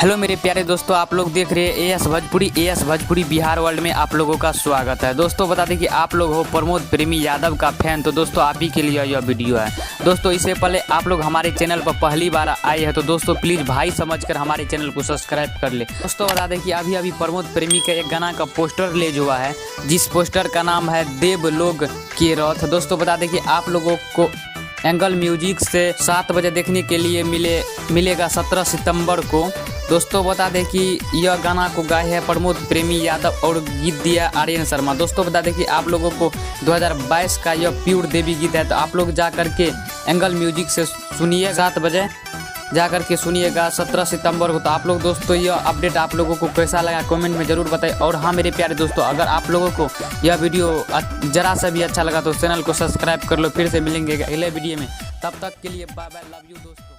Hello मेरे प्यारे दोस्तों, आप लोग देख रहे हैं एएस भोजपुरी बिहार वर्ल्ड में आप लोगों का स्वागत है। दोस्तों बता दें कि आप लोग हो प्रमोद प्रेमी यादव का फैन, तो दोस्तों आप ही के लिए यह वीडियो है। दोस्तों इससे पहले आप लोग हमारे चैनल पर पहली बार आए हैं तो दोस्तों प्लीज़ भाई समझकर हमारे चैनल को सब्सक्राइब कर ले। दोस्तों बता दें कि अभी प्रमोद प्रेमी का एक गाना का पोस्टर रिलीज हुआ है, जिस पोस्टर का नाम है देव लोग के रथ। दोस्तों बता दें कि आप लोगों को एंगल म्यूजिक से 7 बजे देखने के लिए मिलेगा 17 सितंबर को। दोस्तों बता दें कि यह गाना को गाए हैं प्रमोद प्रेमी यादव और गीत दिया आर्यन शर्मा। दोस्तों बता दें कि आप लोगों को 2022 का यह प्योर देवी गीत है, तो आप लोग जा कर के एंगल म्यूजिक से सुनिए, 7 बजे जा कर के सुनिएगा 17 सितंबर को। तो आप लोग दोस्तों यह अपडेट आप लोगों को कैसा लगा कमेंट में ज़रूर बताएं। और हाँ मेरे प्यारे दोस्तों, अगर आप लोगों को यह वीडियो ज़रा सा भी अच्छा लगा तो चैनल को सब्सक्राइब कर लो। फिर से मिलेंगे अगले वीडियो में, तब तक के लिए बाय बाय, लव यू दोस्तों।